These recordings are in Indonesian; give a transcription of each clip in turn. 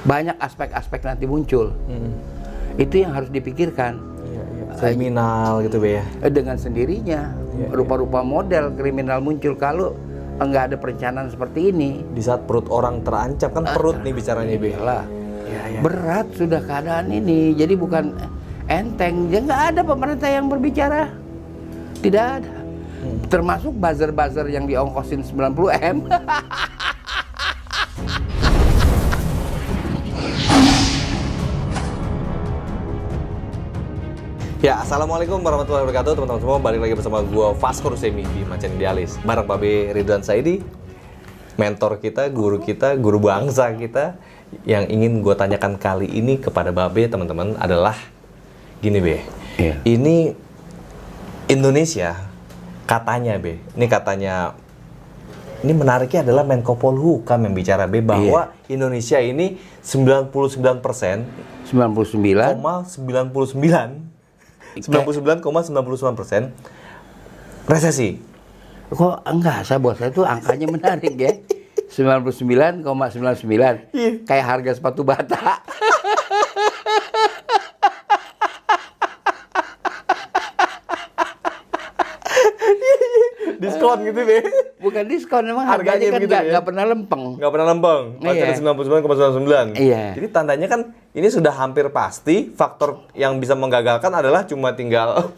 Banyak aspek-aspek nanti muncul. Itu yang harus dipikirkan. Kriminal gitu Be ya. Dengan sendirinya, rupa-rupa model kriminal muncul kalau nggak ada perencanaan seperti ini. Di saat perut orang terancam, kan perut nih bicaranya Be. Iyalah. Berat sudah keadaan ini, jadi bukan enteng. Ya nggak ada pemerintah yang berbicara. Tidak ada. Termasuk buzzer-buzzer yang diongkosin 90M. Ya, assalamualaikum warahmatullahi wabarakatuh teman-teman semua. Balik lagi bersama gua Vasco Rusemi di Macan Idealis. Bareng Pak B. Ridwan Saidi, mentor kita, guru bangsa kita. Yang ingin gua tanyakan kali ini kepada Pak B, teman-teman, adalah gini B. Iya. Ini Indonesia katanya B. Ini katanya, ini menariknya adalah Menko Polhukam yang bicara B, bahwa Indonesia ini 99,99% 99,99% resesi. Kok enggak, buat saya itu angkanya menarik ya. 99,99. Kayak harga sepatu bata. Diskon gitu Be. Bukan diskon, memang harganya kan begitu, nggak pernah lempeng. Nggak pernah lempeng. Masih ada 99,99. Iya. Jadi tandanya kan ini sudah hampir pasti faktor yang bisa menggagalkan adalah cuma tinggal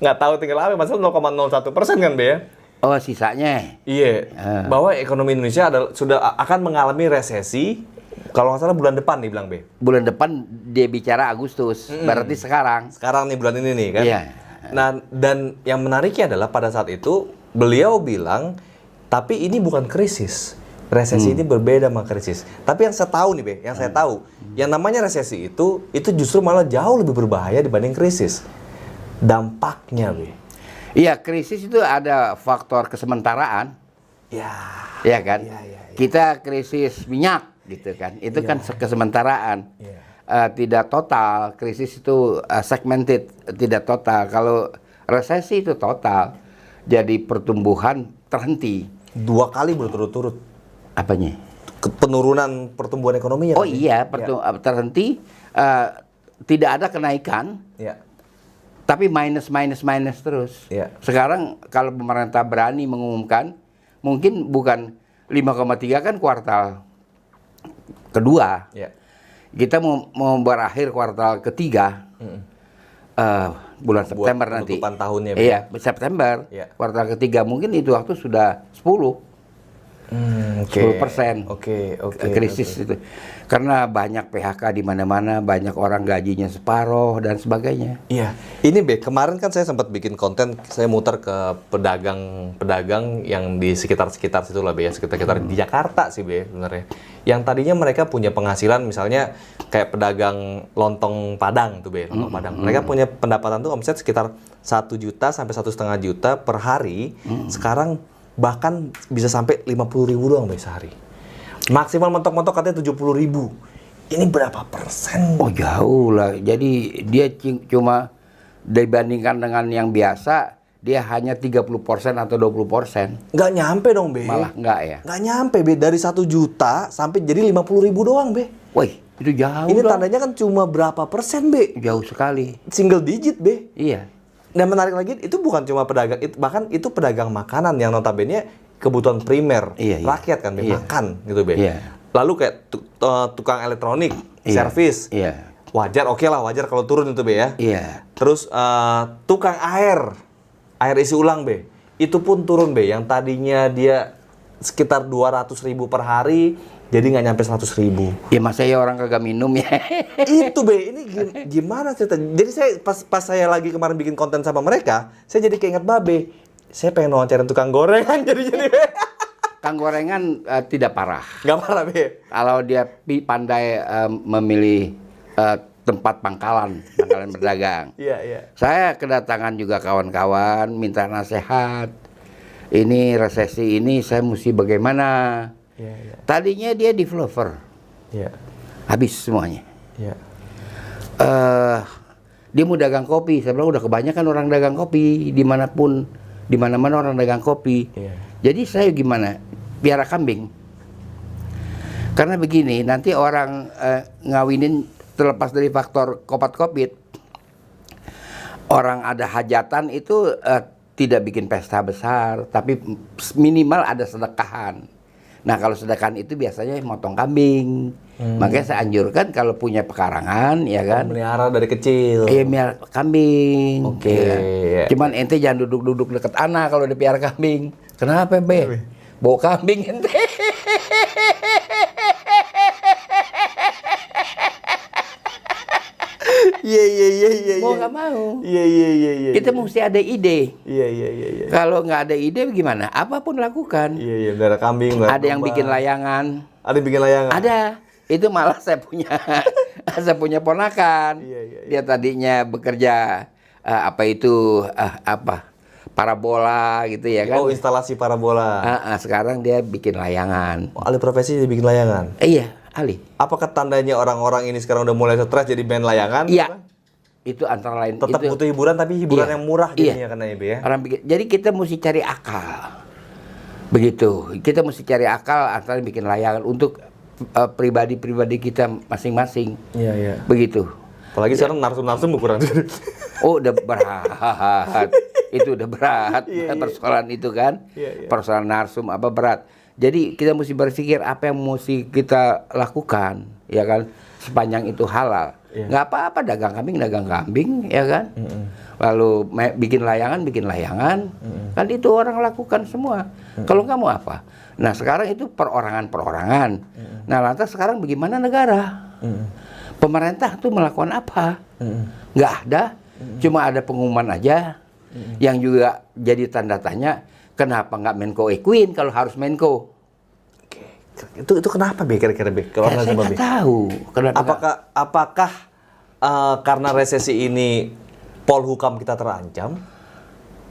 nggak tahu tinggal apa, masalah 0,01% kan Be ya. Oh, sisanya. Iya. Bahwa ekonomi Indonesia sudah akan mengalami resesi kalau nggak salah bulan depan nih bilang Be. Bulan depan dia bicara Agustus, berarti sekarang. Sekarang nih bulan ini nih kan. Iya. Nah, dan yang menariknya adalah pada saat itu beliau bilang, tapi ini bukan krisis. Resesi ini berbeda sama krisis. Tapi yang saya tahu nih Be, yang saya tahu, yang namanya resesi itu justru malah jauh lebih berbahaya dibanding krisis. Dampaknya Be. Iya, krisis itu ada faktor kesementaraan. Ya. Iya kan? Iya. Kita krisis minyak gitu kan. Itu kan kesementaraan. Iya. Tidak total. Krisis itu segmented, tidak total. Kalau resesi itu total. Jadi pertumbuhan terhenti. 2 kali berturut-turut. Apanya? Penurunan pertumbuhan ekonomi ya. Oh iya, terhenti. Tidak ada kenaikan. Iya. Tapi minus terus. Iya. Sekarang kalau pemerintah berani mengumumkan, mungkin bukan 5,3 kan kuartal kedua. Iya. Kita mau berakhir kuartal ketiga, bulan September nanti. Penutupan tahunnya. Iya, September. Iya. Kuartal ketiga mungkin itu waktu sudah 10%. Oke. Krisis itu. Karena banyak PHK di mana-mana, banyak orang gajinya separuh dan sebagainya. Iya, ini Be, kemarin kan saya sempat bikin konten, saya muter ke pedagang yang di sekitar situ lah Be, sekitar di Jakarta sih Be sebenarnya. Yang tadinya mereka punya penghasilan misalnya kayak pedagang lontong Padang tuh Be, lontong Padang. Mereka punya pendapatan tuh omset sekitar 1 juta sampai 1,5 juta per hari. Sekarang bahkan bisa sampai 50.000 doang Be sehari. Maksimal mentok-mentok katanya 70.000. Ini berapa persen? Oh jauh lah. Jadi dia cuma dibandingkan dengan yang biasa, dia hanya 30% atau 20%. Nggak nyampe dong Be. Malah enggak ya? Nggak nyampe Be. Dari 1 juta sampai jadi 50.000 doang Be. Wih, itu jauh. Ini dong. tandanya kan cuma berapa persen Be? Jauh sekali. Single digit Be. Iya. Dan menarik lagi, itu bukan cuma pedagang, bahkan itu pedagang makanan yang notabene kebutuhan primer rakyat kan Be, makan gitu Be. Iya. Lalu kayak tukang elektronik, servis. Iya. Wajar, oke lah, wajar kalau turun itu Be ya. Iya. Terus tukang air isi ulang Be, itu pun turun Be. Yang tadinya dia sekitar 200.000 per hari, jadi nggak nyampe 100.000. Ya masa ya orang kagak minum ya. Itu Be, ini gimana cerita? Jadi saya pas saya lagi kemarin bikin konten sama mereka, saya jadi keinget Babe. Saya pengen wawancarin tukang gorengan jadi Be. Kang gorengan tidak parah. Nggak parah Be. Kalau dia pandai memilih tempat pangkalan berdagang. Iya. Saya kedatangan juga kawan-kawan minta nasihat. Ini resesi ini saya mesti bagaimana? Iya. Tadinya dia developer. Iya. Habis semuanya. Iya. Dia mau dagang kopi. Saya bilang udah kebanyakan orang dagang kopi dimanapun, di mana-mana orang dagang kopi. Iya. Jadi saya gimana? Piara kambing. Karena begini, nanti orang ngawinin terlepas dari faktor kopat-kopit, orang ada hajatan itu tidak bikin pesta besar, tapi minimal ada sedekahan. Nah kalau sedekahan itu biasanya motong kambing. Makanya saya anjurkan kalau punya pekarangan, ya kan, Melihara dari kecil. iya melihara kambing. Oke, Iya. ya. Cuman ente jangan duduk-duduk deket anak kalau udah piara kambing. Kenapa, Be? Bawa kambing ente. Iya. Mau nggak mau. Iya. Kita mesti ada ide. Iya. Kalau nggak ada ide gimana? Apapun lakukan. Iya, melihara kambing, melihara Ada yang domba. bikin layangan. Ada yang bikin layangan. Ada. Itu malah saya punya saya punya ponakan. Iya. Dia tadinya bekerja parabola gitu ya kan. Oh, instalasi parabola. Sekarang dia bikin layangan. Oh, alih profesi dia bikin layangan. Iya, Ali. Apakah tandanya orang-orang ini sekarang udah mulai stres jadi main layangan? Iya. Itu antara lain. Tetap itu, butuh hiburan tapi hiburan Iya. yang murah Iya. jadinya karena ya, Be, ya. Orang bikin. Jadi kita mesti cari akal. Begitu. Kita mesti cari akal antara bikin layangan untuk pribadi-pribadi kita masing-masing. Iya. Begitu. Apalagi sekarang narsum-narsum kurang. Oh, udah berat. Itu udah berat. Iya. Persoalan itu kan. Iya. Persoalan narsum apa berat. Jadi kita mesti berpikir apa yang mesti kita lakukan, ya kan? Sepanjang itu halal. Iya. Nggak apa-apa dagang kambing, ya kan? Lalu bikin layangan. Kan itu orang lakukan semua. Kalau nggak mau apa? Nah sekarang itu perorangan. Nah lantas sekarang bagaimana negara? Pemerintah tuh melakukan apa? Nggak ada. Cuma ada pengumuman aja. Yang juga jadi tanda tanya, kenapa nggak Menko Equine kalau harus Menko? Itu kenapa, Be, kira-kira, Be? Kalau Saya nggak, Be? nggak tahu. Kenapa? Apakah karena resesi ini Polhukam kita terancam?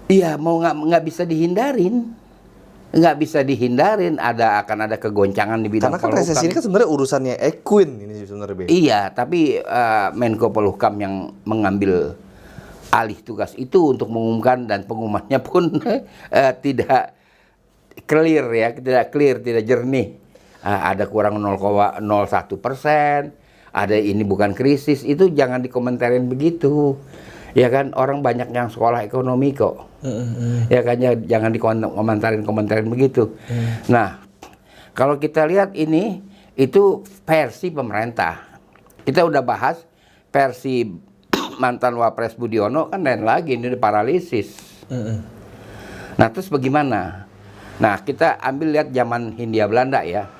Iya, mau nggak bisa dihindarin. Nggak bisa dihindarin, akan ada kegoncangan di bidang Karena kan Polhukam. resesi ini kan sebenarnya urusannya Equine ini sebenarnya, Be. Iya, tapi Menko Polhukam yang mengambil alih tugas itu untuk mengumumkan, dan pengumumannya pun tidak clear ya, tidak jernih. Ada kurang 0,01%, ada ini bukan krisis, itu jangan dikomentarin begitu. Ya kan, orang banyak yang sekolah ekonomi kok. Ya kan, jangan dikomentarin begitu. Nah, kalau kita lihat ini, itu versi pemerintah. Kita udah bahas versi mantan Wapres Budiono kan lain lagi, ini udah paralisis. Nah, terus bagaimana? Nah, kita ambil lihat zaman Hindia Belanda ya.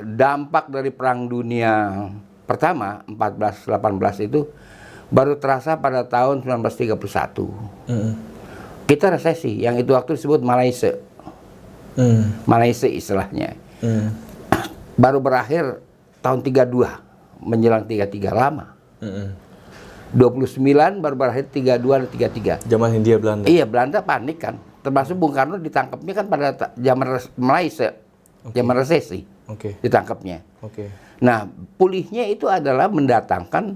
Dampak dari Perang Dunia Pertama 14-18 itu baru terasa pada tahun 1931. Kita resesi, yang itu waktu disebut Malaysia. Malaysia istilahnya. Baru berakhir tahun 32, menjelang 33 lama. 29 baru berakhir 32 dan 33. Zaman Hindia Belanda. Iya, Belanda panik kan. Termasuk Bung Karno ditangkapnya kan pada zaman Malaysia. Zaman resesi. Ditangkapnya. Nah, pulihnya itu adalah mendatangkan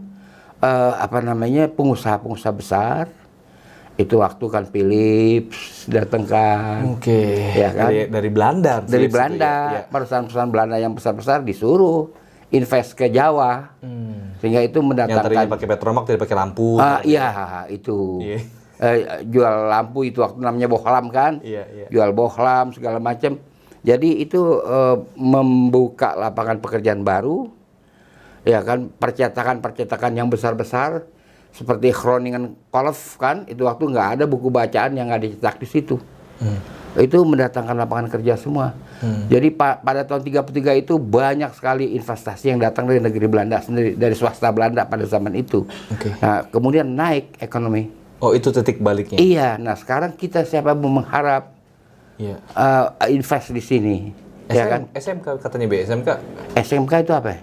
pengusaha-pengusaha besar. Itu waktu kan Philips datang kan. Ya kan? Dari Belanda. Dari Philips Belanda, itu ya. perusahaan-perusahaan Belanda yang besar-besar disuruh invest ke Jawa. Sehingga itu Yang tadinya mendatangkan pakai petromak jadi pakai lampu. iya, itu. Iya. Jual lampu itu waktu namanya bohlam kan. Iya. Jual bohlam segala macam. Jadi itu membuka lapangan pekerjaan baru. Ya kan, percetakan yang besar-besar seperti Groningen Kolf kan, itu waktu nggak ada buku bacaan yang nggak dicetak di situ. Itu mendatangkan lapangan kerja semua. Jadi pada tahun 33 itu banyak sekali investasi yang datang dari negeri Belanda sendiri, dari swasta Belanda pada zaman itu. Nah, kemudian naik ekonomi. Oh, itu titik baliknya. Iya, nah sekarang kita siapa mau mengharap invest di sini, ya kan? SMK katanya, Be, SMK itu apa?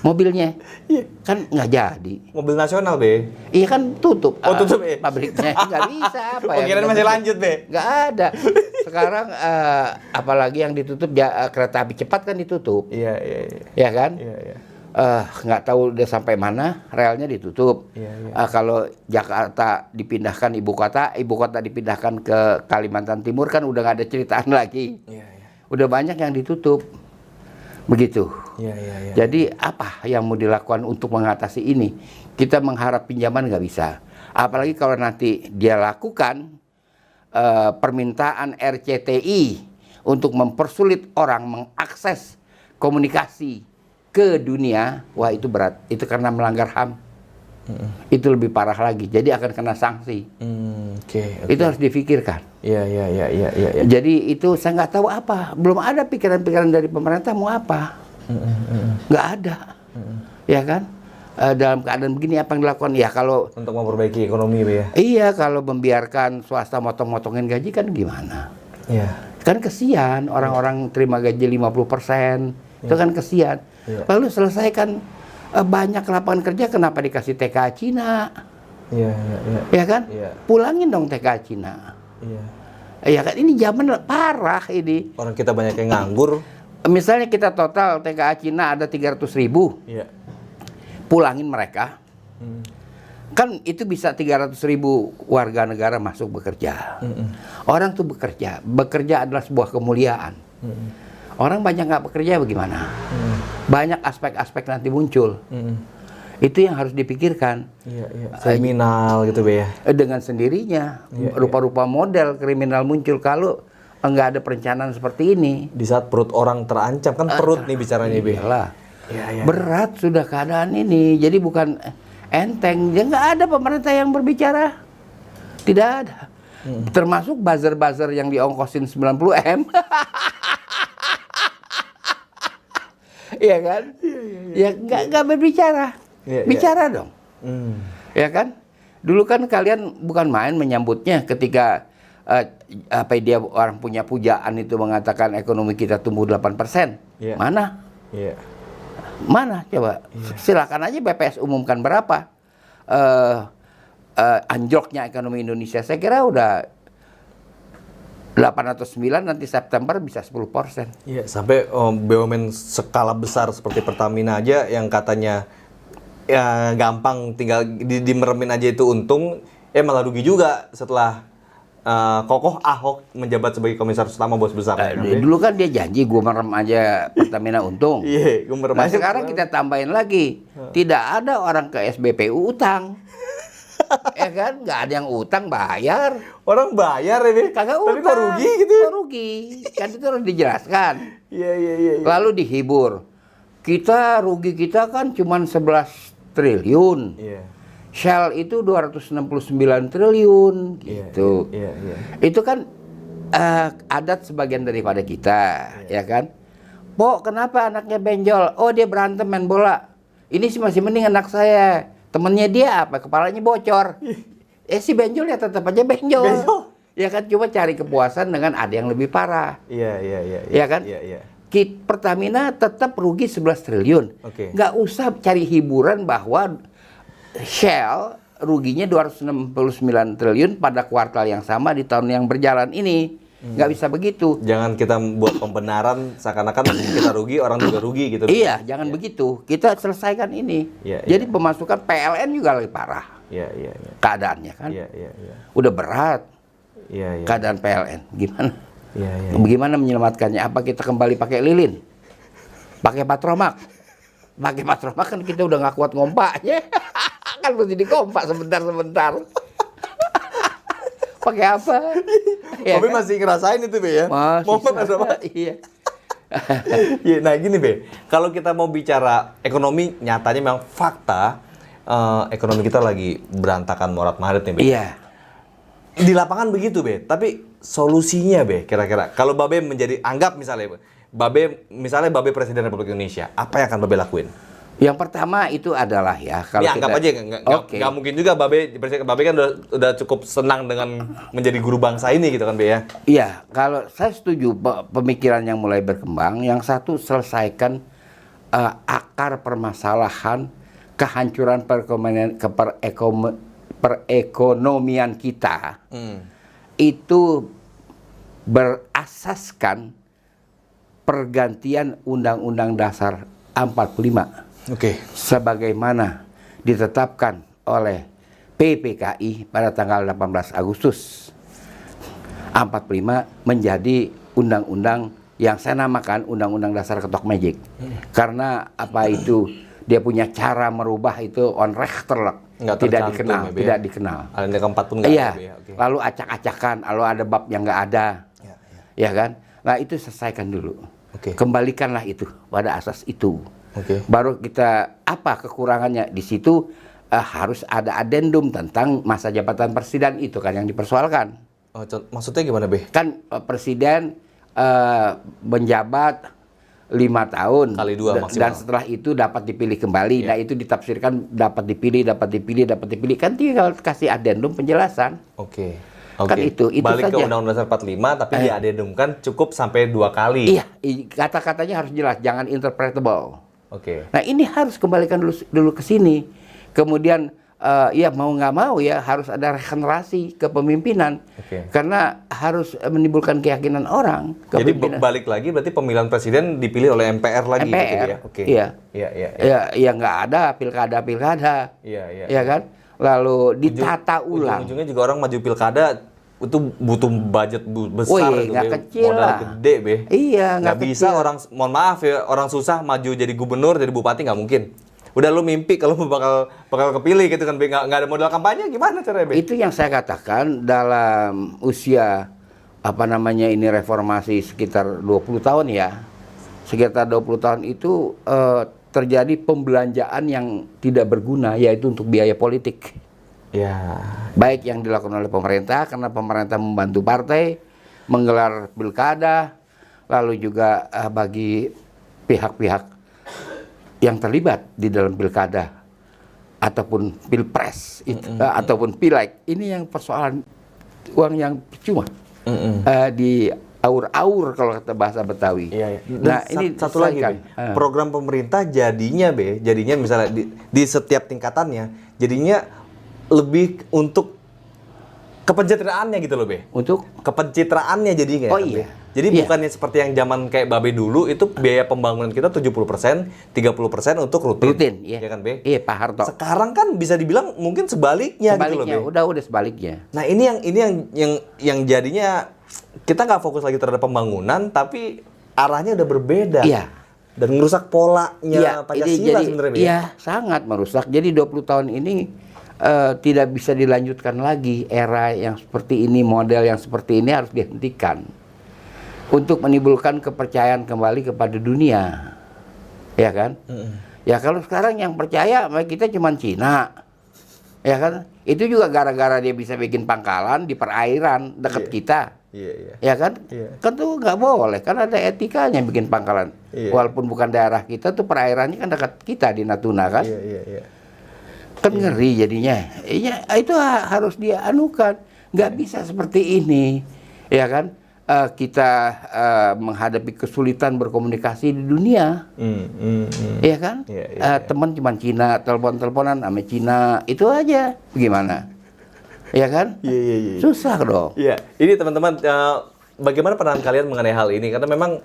Mobilnya kan nggak jadi. Mobil nasional, Be. Iya kan tutup. Oh, tutup, pabriknya nggak bisa apa ya? Kira masih lanjut, Be. Nggak ada. Sekarang apalagi yang ditutup kereta api cepat kan ditutup. Iya. Ya kan? Iya. Nggak tahu udah sampai mana, relnya ditutup. Kalau Jakarta dipindahkan ibu kota dipindahkan ke Kalimantan Timur kan udah nggak ada ceritaan lagi. Udah banyak yang ditutup. Begitu. Iya, iya, iya. Jadi apa yang mau dilakukan untuk mengatasi ini? Kita mengharap pinjaman nggak bisa. Apalagi kalau nanti dia lakukan permintaan RCTI untuk mempersulit orang mengakses komunikasi ke dunia, wah itu berat. Itu karena melanggar HAM. Itu lebih parah lagi. Jadi akan kena sanksi. Oke. Itu harus difikirkan. Iya, iya, iya, iya, iya. Jadi itu saya nggak tahu apa. Belum ada pikiran-pikiran dari pemerintah mau apa. Nggak ada. Ya kan? Dalam keadaan begini apa yang dilakukan? Ya kalau Untuk memperbaiki ekonomi, ya. iya, kalau membiarkan swasta motong-motongin gaji kan gimana? Iya. Kan kesian orang-orang terima gaji 50%. Itu kan kesian. Iya. Lalu selesaikan banyak lapangan kerja, kenapa dikasih TKA Cina? Iya, iya, iya. Ya kan? Iya. Pulangin dong TKA Cina. Iya. Ya kan, ini zaman parah ini. Orang kita banyak yang nganggur. Misalnya kita total TKA Cina ada 300.000, Iya. pulangin mereka. Kan itu bisa 300.000 warga negara masuk bekerja. Orang tuh bekerja adalah sebuah kemuliaan. Orang banyak nggak bekerja bagaimana? Banyak aspek-aspek nanti muncul. Itu yang harus dipikirkan. Iya, iya. Kriminal gitu, Be, ya. Dengan sendirinya, rupa-rupa model kriminal muncul kalau nggak ada perencanaan seperti ini. Di saat perut orang terancam, kan perut nih bicaranya, Be. Iyalah. Iya, iya. Berat sudah keadaan ini. Jadi bukan enteng. Ya nggak ada pemerintah yang berbicara. Tidak ada. Termasuk buzzer-buzzer yang diongkosin 90M. Iya kan? Ya nggak berbicara. Iya, iya. Bicara dong. Ya kan? Dulu kan kalian bukan main menyambutnya ketika dia orang punya pujaan itu mengatakan ekonomi kita tumbuh 8%. Iya. Mana? Iya. Mana? Coba silakan aja BPS umumkan berapa anjloknya ekonomi Indonesia. Saya kira udah 8 atau 9, nanti September bisa 10%. Iya, sampai BUMN skala besar seperti Pertamina aja yang katanya ya gampang tinggal dimeremin aja itu untung, malah rugi juga setelah Kokoh Ahok menjabat sebagai komisaris utama bos besar. Dulu kan dia janji gue merem aja Pertamina untung. Iya, gue merem Nah aja. sekarang kita tambahin lagi, tidak ada orang ke SBPU utang. Ya kan, nggak ada yang utang bayar. Orang bayar ini, Kagak tapi utang. kok rugi gitu? Kok rugi? Kan itu harus dijelaskan. Iya, iya, iya. Lalu dihibur. Rugi kita kan cuma 11 triliun. Iya. Shell itu 269 triliun gitu. Iya, iya. Itu kan adat sebagian daripada kita, ya kan? Pok, kenapa anaknya benjol? Oh, dia berantem main bola. Ini sih masih mending anak saya. Temennya dia apa? Kepalanya bocor. Si benjol ya tetap aja benjol. Ya kan, cuma cari kepuasan dengan ada yang lebih parah. Iya, iya, iya. Ya kan? Iya, iya. Pertamina tetap rugi 11 triliun. Oke. Nggak usah cari hiburan bahwa Shell ruginya 269 triliun pada kuartal yang sama di tahun yang berjalan ini. Nggak bisa begitu. Jangan kita buat pembenaran seakan-akan kita rugi, orang juga rugi gitu. Iya, jangan begitu. Kita selesaikan ini. Iya, Jadi pemasukan PLN juga lebih parah Iya, iya, iya. keadaannya kan. Iya, iya, iya. Udah berat Iya, iya. keadaan PLN. Gimana? Iya, iya. Bagaimana menyelamatkannya? Apa kita kembali pakai lilin? Pakai patromak? Pakai patromak kan kita udah nggak kuat ngompaknya. Kan mesti dikompak sebentar-sebentar. Pakai apa? Ya, Bobi kan? masih ngerasain itu, Be, ya? Masih Momen ada sama, apa? iya. Iya, nah gini, Be. Kalau kita mau bicara ekonomi, nyatanya memang fakta ekonomi kita lagi berantakan morat-marit nih, Be. Iya. Di lapangan begitu, Be. Tapi solusinya, Be, kira-kira kalau Babe menjadi anggap misalnya Babe Presiden Republik Indonesia, apa yang akan Babe lakuin? Yang pertama itu adalah ya kalau Ya, anggap aja nggak mungkin juga Babe kan udah cukup senang dengan menjadi guru bangsa ini gitu kan, Be, ya. Iya, kalau saya setuju pemikiran yang mulai berkembang. Yang satu, selesaikan akar permasalahan kehancuran perekonomian kita. Itu berasaskan pergantian Undang-Undang Dasar 45. Oke. Sebagaimana ditetapkan oleh PPKI pada tanggal 18 Agustus 45 menjadi Undang-Undang yang saya namakan Undang-Undang Dasar Ketok Magic. Karena apa itu dia punya cara merubah itu onrechterlijk, Nggak tidak tercantum dikenal, ya, Be? tidak dikenal. Alinea keempat pun nggak Iya, ada, Be, ya? Oke. lalu acak-acakan, lalu ada bab yang nggak ada, ya kan? Nah itu selesaikan dulu, Oke. kembalikanlah itu pada asas itu. Oke. Baru kita apa kekurangannya di situ harus ada adendum tentang masa jabatan presiden itu kan yang dipersoalkan. Oh, maksudnya gimana, Be? Kan presiden menjabat 5 tahun Kali 2 maksimal. dan setelah itu dapat dipilih kembali. Nah itu ditafsirkan dapat dipilih kan tinggal kasih adendum penjelasan. Oke. Kan itu Balik ke saja. Undang-Undang Dasar 45 tapi diadendumkan cukup sampai 2 kali. Iya, kata-katanya harus jelas, jangan interpretable. Oke. Nah ini harus kembalikan dulu ke sini. Kemudian ya mau nggak mau ya harus ada regenerasi kepemimpinan. Oke. Karena harus menimbulkan keyakinan orang. Jadi Kepemimpinan. balik lagi berarti pemilihan presiden dipilih oleh MPR lagi gitu MPR, ya. Oke. iya. Iya, iya. Ya nggak ada pilkada, Iya, iya. ya kan? Lalu ditata ulang. Ujung-ujungnya juga orang maju pilkada itu butuh budget besar Wih, itu, nggak Be. kecil Modal lah. gede, Be. Iya, Nggak bisa kecil. orang, mohon maaf ya, orang susah maju jadi gubernur, jadi bupati nggak mungkin. Udah lu mimpi kalau bakal kepilih gitu kan, Be. Nggak ada modal kampanye, gimana caranya, Be? Itu yang saya katakan dalam usia ini reformasi sekitar 20 tahun ya. Sekitar 20 tahun itu terjadi pembelanjaan yang tidak berguna, yaitu untuk biaya politik. Ya. Baik yang dilakukan oleh pemerintah karena pemerintah membantu partai menggelar pilkada, lalu juga bagi pihak-pihak yang terlibat di dalam pilkada ataupun pilpres ataupun pileg, ini yang persoalan uang yang cuma di aur-aur kalau kata bahasa Betawi. Iya, iya. Nah ini satu lagi, Be. Program pemerintah jadinya misalnya di setiap tingkatannya jadinya lebih untuk kepencitraannya gitu loh, Be. untuk Kepencitraannya jadinya. Oh kan, iya. Be? Jadi Iya. bukannya seperti yang zaman kayak Babe dulu itu biaya pembangunan kita 70%, 30% untuk rutin. iya. Ya kan, Be? Iya, Pak Harto. Sekarang kan bisa dibilang mungkin sebaliknya gitu loh, Sebaliknya, Be. udah sebaliknya. Nah, ini yang jadinya kita nggak fokus lagi terhadap pembangunan tapi arahnya udah berbeda. Iya. Dan merusak polanya Iya, Pancasila sebenarnya, Be. Iya, sangat merusak. Jadi 20 tahun ini tidak bisa dilanjutkan lagi. Era yang seperti ini, model yang seperti ini harus dihentikan untuk menimbulkan kepercayaan kembali kepada dunia, ya kan? Ya kalau sekarang yang percaya kita cuma Cina, ya kan? Itu juga gara-gara dia bisa bikin pangkalan di perairan dekat kita. Iya, iya. Ya kan? Iya. Kan tuh nggak boleh, kan ada etikanya bikin pangkalan. Iya. Walaupun bukan daerah kita tuh perairannya kan dekat kita di Natuna kan. Iya, iya, iya. Kan ngeri jadinya. Iya, itu harus dia anukan. Nggak bisa seperti ini. Ya kan? Kita menghadapi kesulitan berkomunikasi di dunia. Iya kan? Iya, iya, Teman cuma Cina, telepon-teleponan sama Cina, itu aja. Gimana? Ya kan? Iya, iya, iya. Susah dong. Iya, ini teman-teman, bagaimana pandangan kalian mengenai hal ini? Karena memang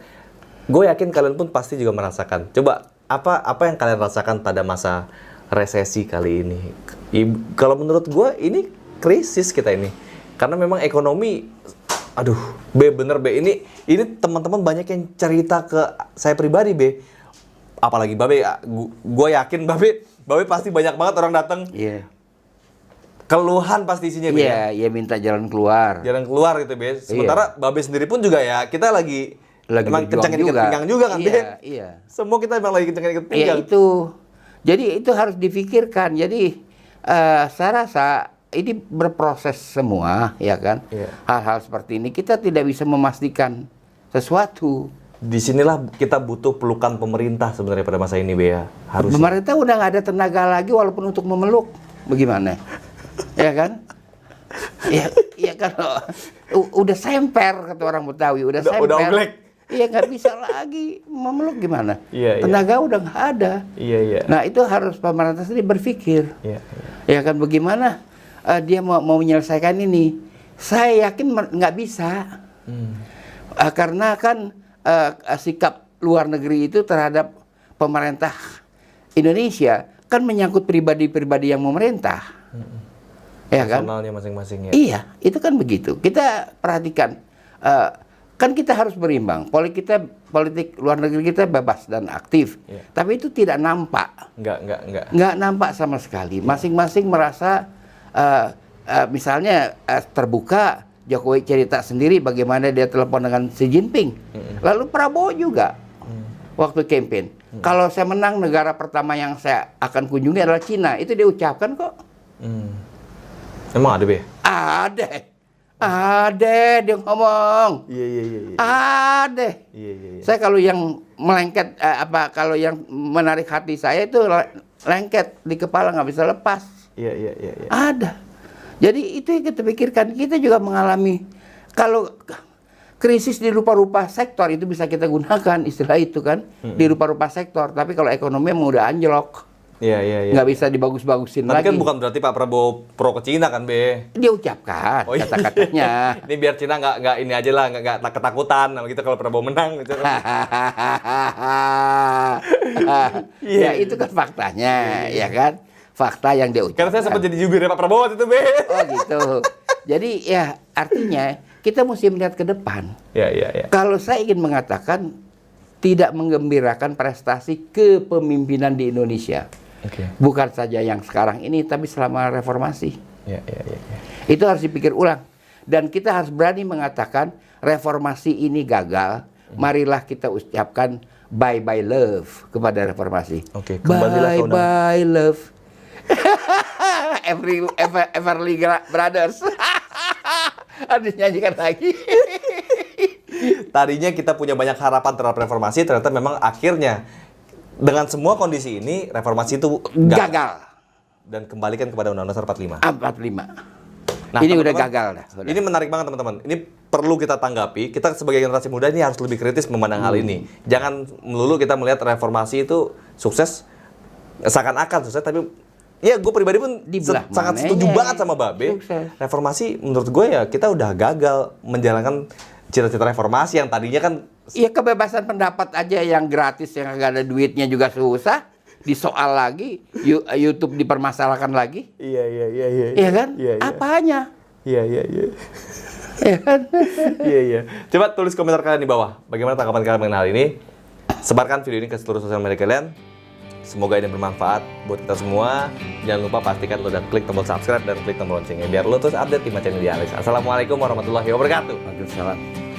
gue yakin kalian pun pasti juga merasakan. Coba apa yang kalian rasakan pada masa resesi kali ini? Kalau menurut gue ini krisis kita ini, karena memang ekonomi, aduh, bener ini teman-teman banyak yang cerita ke saya pribadi, apalagi Babe, gue yakin Babe pasti banyak banget orang datang. Iya. Keluhan pasti isinya, Be. Iya, minta jalan keluar. Jalan keluar gitu, Be. Sementara Babe sendiri pun juga ya, kita lagi emang berjuang kencangin ikat juga. pinggang juga kan, Be. Iya. Semua kita emang lagi kencangin ikat Iya pinggang. itu. Jadi itu harus difikirkan. Jadi saya rasa ini berproses semua, ya kan? Iya. Hal-hal seperti ini kita tidak bisa memastikan sesuatu. Disinilah kita butuh pelukan pemerintah sebenarnya pada masa ini, Be, ya. Harus. Pemerintah udah nggak ada tenaga lagi walaupun untuk memeluk. Bagaimana? Ya kan? Ya kalau udah semper kata orang Betawi, udah semper. Udah oglek. Iya nggak bisa lagi memeluk gimana? Iya, iya. Tenaga udah nggak ada. Iya, iya. Nah itu harus pemerintah sendiri berpikir. Iya, Ya kan bagaimana dia mau menyelesaikan ini? Saya yakin nggak bisa. Karena kan sikap luar negeri itu terhadap pemerintah Indonesia kan menyangkut pribadi-pribadi yang memerintah. Ya kan? Personalnya masing-masing ya. Iya, itu kan begitu. Kita perhatikan Kan kita harus berimbang. Politik luar negeri kita bebas dan aktif. Iya. Tapi itu tidak nampak. Nggak nampak sama sekali. Masing-masing merasa misalnya terbuka. Jokowi cerita sendiri bagaimana dia telepon dengan Xi Jinping. Lalu Prabowo juga waktu campaign. Kalau saya menang, negara pertama yang saya akan kunjungi adalah Cina. Itu dia ucapkan kok. Emang ada, Be? Ada dia ngomong. Iya. Ada. Iya. Saya kalau yang melengket kalau yang menarik hati saya itu lengket di kepala nggak bisa lepas. Iya. Ada. Jadi itu yang kita pikirkan. Kita juga mengalami kalau krisis di rupa-rupa sektor itu bisa kita gunakan istilah itu kan di rupa-rupa sektor. Tapi kalau ekonomi emang udah anjlok. Iya. Nggak bisa dibagus-bagusin Tapi lagi. kan bukan berarti Pak Prabowo pro ke Cina kan, Be? Dia ucapkan Oh, iya. kata-katanya. Ini biar Cina nggak ini aja lah, nggak ketakutan gitu kalau Prabowo menang gitu. Ya itu kan faktanya, ya kan? Fakta yang dia ucapkan. Karena saya sempat jadi jubir Pak Prabowo waktu itu, Be. Oh gitu. Jadi ya artinya kita mesti melihat ke depan. Iya. Kalau saya ingin mengatakan tidak menggembirakan prestasi kepemimpinan di Indonesia. Oke. Bukan saja yang sekarang ini, tapi selama reformasi. Iya. Itu harus dipikir ulang. Dan kita harus berani mengatakan reformasi ini gagal. Marilah kita ucapkan bye-bye love kepada reformasi. Oke, kembalilah ke undang- Bye-bye love. Everly Brothers. Harus nyanyikan lagi. Tadinya kita punya banyak harapan terhadap reformasi, ternyata memang akhirnya dengan semua kondisi ini reformasi itu Gagal. dan kembalikan kepada Undang-Undang Dasar 45. 45. Nah, Ini udah teman-teman, gagal dah. Udah. Ini menarik banget teman-teman. Ini perlu kita tanggapi. Kita sebagai generasi muda ini harus lebih kritis memandang hal ini. Jangan melulu kita melihat reformasi itu sukses, seakan-akan sukses, tapi ya gue pribadi pun Dibelah sangat mananya. setuju banget sama Babe. Sukses. Reformasi menurut gue ya kita udah gagal menjalankan cita-cita reformasi yang tadinya kan Iya, kebebasan pendapat aja yang gratis, yang nggak ada duitnya juga susah. Disoal lagi, YouTube dipermasalahkan lagi. Iya. Iya kan? Apanya? Iya. Iya kan? Iya. Coba tulis komentar kalian di bawah. Bagaimana tanggapan kalian mengenai hal ini? Sebarkan video ini ke seluruh sosial media kalian. Semoga ini bermanfaat buat kita semua. Jangan lupa pastikan lo udah klik tombol subscribe dan klik tombol loncengnya biar lo terus update di channel di Alex. Assalamualaikum warahmatullahi wabarakatuh. Waalaikumsalam.